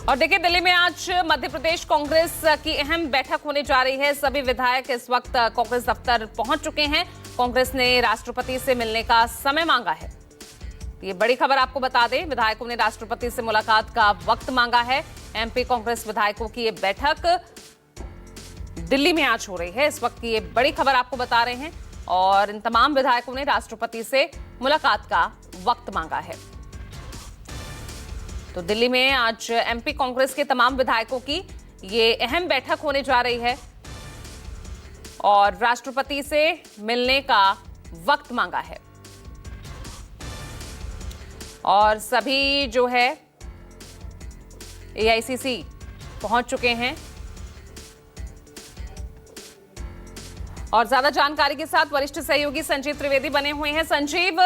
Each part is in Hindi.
और देखिए, दिल्ली में आज मध्य प्रदेश कांग्रेस की अहम बैठक होने जा रही है। सभी विधायक इस वक्त कांग्रेस दफ्तर पहुंच चुके हैं। कांग्रेस ने राष्ट्रपति से मिलने का समय मांगा है। ये बड़ी खबर आपको बता दें, विधायकों ने राष्ट्रपति से मुलाकात का वक्त मांगा है। एमपी कांग्रेस विधायकों की ये बैठक दिल्ली में आज हो रही है। इस वक्त की ये बड़ी खबर आपको बता रहे हैं और इन तमाम विधायकों ने राष्ट्रपति से मुलाकात का वक्त मांगा है। तो दिल्ली में आज एमपी कांग्रेस के तमाम विधायकों की ये अहम बैठक होने जा रही है और राष्ट्रपति से मिलने का वक्त मांगा है। और सभी जो है एआईसीसी पहुंच चुके हैं और ज्यादा जानकारी के साथ वरिष्ठ सहयोगी संजीव त्रिवेदी बने हुए हैं। संजीव,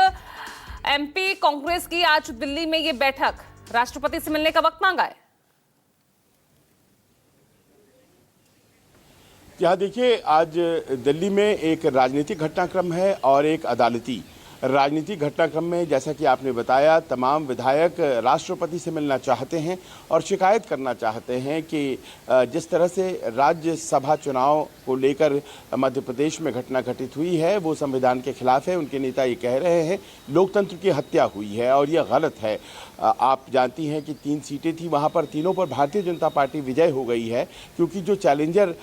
एमपी कांग्रेस की आज दिल्ली में ये बैठक राष्ट्रपति से मिलने का वक्त मांगा है। यहाँ देखिए, आज दिल्ली में एक राजनीतिक घटनाक्रम है और एक अदालती। राजनीतिक घटनाक्रम में जैसा कि आपने बताया, तमाम विधायक राष्ट्रपति से मिलना चाहते हैं और शिकायत करना चाहते हैं कि जिस तरह से राज्यसभा चुनाव को लेकर मध्य प्रदेश में घटना घटित हुई है वो संविधान के खिलाफ है। उनके नेता ये कह रहे हैं लोकतंत्र की हत्या हुई है और यह गलत है। आप जानती हैं कि 3 सीटें थी, वहाँ पर तीनों पर भारतीय जनता पार्टी विजय हो गई है, क्योंकि जो चैलेंजर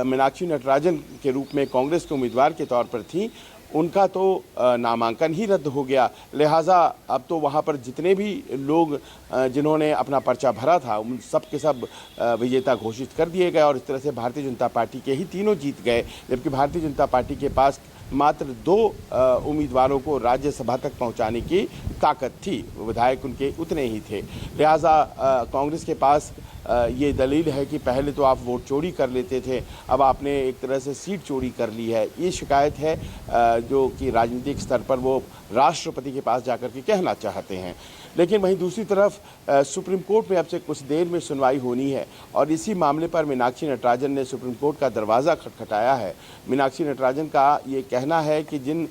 मीनाक्षी नटराजन के रूप में कांग्रेस के उम्मीदवार के तौर पर थी, उनका तो नामांकन ही रद्द हो गया। लिहाजा अब तो वहाँ पर जितने भी लोग जिन्होंने अपना पर्चा भरा था उन सब के सब विजेता घोषित कर दिए गए और इस तरह से भारतीय जनता पार्टी के ही तीनों जीत गए, जबकि भारतीय जनता पार्टी के पास मात्र 2 उम्मीदवारों को राज्यसभा तक पहुंचाने की ताकत थी। विधायक उनके उतने ही थे। लिहाजा कांग्रेस के पास ये दलील है कि पहले तो आप वोट चोरी कर लेते थे, अब आपने एक तरह से सीट चोरी कर ली है। ये शिकायत है जो कि राजनीतिक स्तर पर वो राष्ट्रपति के पास जाकर के कहना चाहते हैं। लेकिन वहीं दूसरी तरफ सुप्रीम कोर्ट में अब से कुछ देर में सुनवाई होनी है और इसी मामले पर मीनाक्षी नटराजन ने सुप्रीम कोर्ट का दरवाज़ा खटखटाया है। मीनाक्षी नटराजन का ये कहना है कि जिन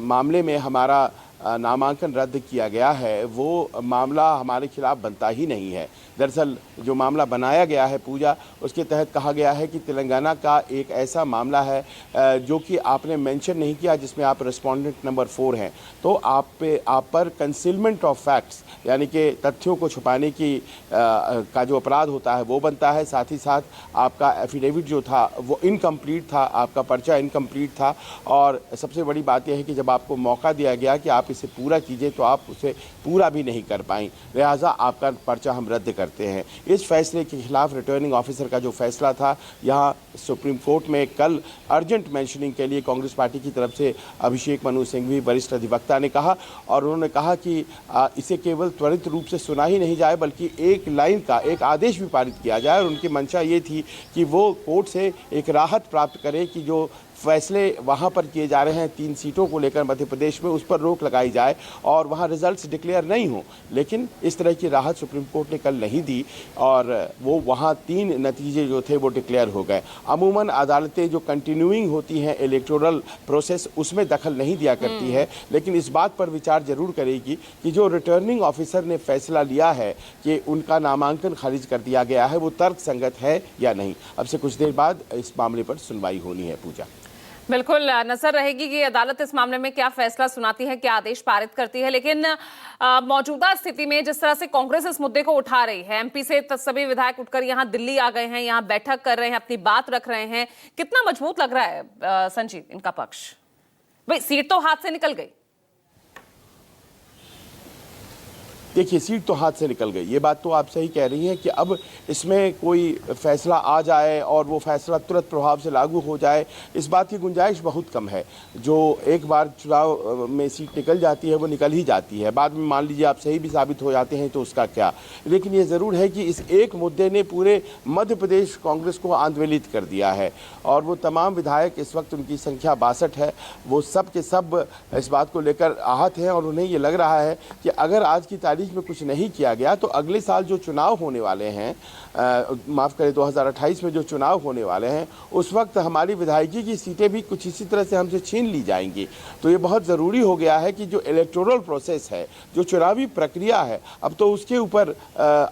मामले में हमारा नामांकन रद्द किया गया है वो मामला हमारे खिलाफ बनता ही नहीं है। दरअसल जो मामला बनाया गया है पूजा, उसके तहत कहा गया है कि तेलंगाना का एक ऐसा मामला है जो कि आपने मेंशन नहीं किया, जिसमें आप रिस्पोंडेंट नंबर 4 हैं, तो आप पर कंसीलमेंट ऑफ फैक्ट्स यानी कि तथ्यों को छुपाने की का जो अपराध होता है वो बनता है। साथ ही साथ आपका एफिडेविट जो था वो इनकम्प्लीट था, आपका पर्चा इनकम्प्लीट था और सबसे बड़ी बात यह है कि जब आपको मौका दिया गया कि आप इसे पूरा कीजिए तो आप उसे पूरा भी नहीं कर पाई, लिहाजा आपका पर्चा हम रद्द करते हैं। इस फैसले के खिलाफ रिटर्निंग ऑफिसर का जो फैसला था, यहाँ सुप्रीम कोर्ट में कल अर्जेंट मेंशनिंग के लिए कांग्रेस पार्टी की तरफ से अभिषेक मनु सिंघवी वरिष्ठ अधिवक्ता ने कहा और उन्होंने कहा कि इसे केवल त्वरित रूप से सुना ही नहीं जाए बल्कि एक लाइन का एक आदेश भी पारित किया जाए। और उनकी मंशा ये थी कि वो कोर्ट से एक राहत प्राप्त करे कि जो फैसले वहाँ पर किए जा रहे हैं 3 सीटों को लेकर मध्य प्रदेश में, उस पर रोक लगाई जाए और वहाँ रिजल्ट्स डिक्लेयर नहीं हो। लेकिन इस तरह की राहत सुप्रीम कोर्ट ने कल नहीं दी और वो वहाँ 3 नतीजे जो थे वो डिक्लेयर हो गए। अमूमन अदालतें जो कंटिन्यूइंग होती हैं इलेक्टोरल प्रोसेस, उसमें दखल नहीं दिया करती है, लेकिन इस बात पर विचार जरूर करेगी कि जो रिटर्निंग ऑफिसर ने फैसला लिया है कि उनका नामांकन खारिज कर दिया गया है वो तर्कसंगत है या नहीं। अब से कुछ देर बाद इस मामले पर सुनवाई होनी है। पूजा, बिल्कुल नजर रहेगी कि अदालत इस मामले में क्या फैसला सुनाती है, क्या आदेश पारित करती है। लेकिन मौजूदा स्थिति में जिस तरह से कांग्रेस इस मुद्दे को उठा रही है, एमपी से सभी विधायक उठकर यहां दिल्ली आ गए हैं, यहां बैठक कर रहे हैं, अपनी बात रख रहे हैं, कितना मजबूत लग रहा है संजीव इनका पक्ष? भाई सीट तो हाथ से निकल गई। देखिए, सीट तो हाथ से निकल गई, ये बात तो आप सही कह रही हैं कि अब इसमें कोई फैसला आ जाए और वो फैसला तुरंत प्रभाव से लागू हो जाए, इस बात की गुंजाइश बहुत कम है। जो एक बार चुनाव में सीट निकल जाती है वो निकल ही जाती है, बाद में मान लीजिए आप सही भी साबित हो जाते हैं तो उसका क्या। लेकिन ये ज़रूर है कि इस एक मुद्दे ने पूरे मध्य प्रदेश कांग्रेस को आंदोलित कर दिया है और वो तमाम विधायक, इस वक्त उनकी संख्या 62 है, वो सब के सब इस बात को लेकर आहत हैं और उन्हें ये लग रहा है कि अगर आज की तारीख तारीख में कुछ नहीं किया गया तो अगले साल जो चुनाव होने वाले हैं, माफ़ करें 2028 में जो चुनाव होने वाले हैं, उस वक्त हमारी विधायकी की सीटें भी कुछ इसी तरह से हमसे छीन ली जाएंगी। तो ये बहुत ज़रूरी हो गया है कि जो इलेक्टोरल प्रोसेस है, जो चुनावी प्रक्रिया है, अब तो उसके ऊपर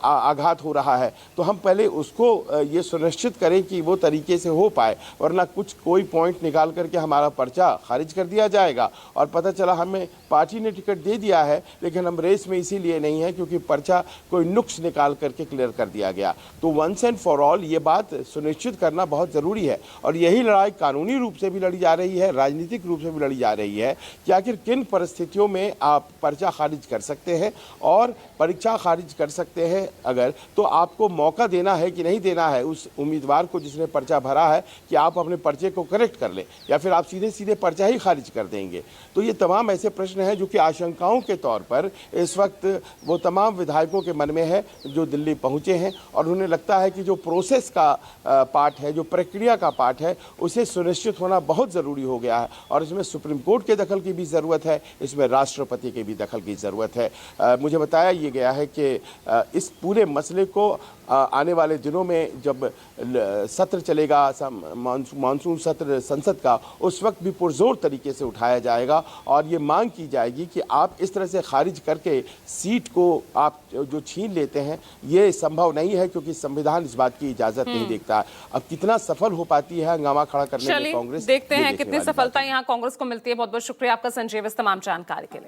आघात हो रहा है। तो हम पहले उसको ये सुनिश्चित करें कि वो तरीके से हो पाए, वरना कोई पॉइंट निकाल करके हमारा पर्चा खारिज कर दिया जाएगा और पता चला हमें पार्टी ने टिकट दे दिया है लेकिन हम रेस में इसीलिए नहीं है क्योंकि पर्चा कोई नुक्स निकाल करके क्लियर कर दिया गया। तो वंस एंड फॉर ऑल ये बात सुनिश्चित करना बहुत ज़रूरी है और यही लड़ाई कानूनी रूप से भी लड़ी जा रही है, राजनीतिक रूप से भी लड़ी जा रही है कि आखिर किन परिस्थितियों में आप पर्चा खारिज कर सकते हैं और परीक्षा खारिज कर सकते हैं अगर, तो आपको मौका देना है कि नहीं देना है उस उम्मीदवार को जिसने पर्चा भरा है कि आप अपने पर्चे को करेक्ट कर लें या फिर आप सीधे सीधे पर्चा ही खारिज कर देंगे। तो ये तमाम ऐसे प्रश्न हैं जो कि आशंकाओं के तौर पर इस वक्त वो तमाम विधायकों के मन में है जो दिल्ली पहुंचे हैं और उन्हें लगता है कि जो प्रोसेस का पार्ट है, जो प्रक्रिया का पार्ट है, उसे सुनिश्चित होना बहुत ज़रूरी हो गया है और इसमें सुप्रीम कोर्ट के दखल की भी ज़रूरत है, इसमें राष्ट्रपति के भी दखल की ज़रूरत है। मुझे बताया ये गया है कि इस पूरे मसले को आने वाले दिनों में जब सत्र चलेगा, मानसून सत्र संसद का, उस वक्त भी पुरजोर तरीके से उठाया जाएगा और ये मांग की जाएगी कि आप इस तरह से खारिज करके सीट को आप जो छीन लेते हैं, ये संभव नहीं है क्योंकि संविधान इस बात की इजाज़त नहीं देता। अब कितना सफल हो पाती है हंगामा खड़ा करने में कांग्रेस, देखते हैं कितनी सफलता यहाँ कांग्रेस को मिलती है। बहुत बहुत शुक्रिया आपका संजीव इस तमाम जानकारी के लिए।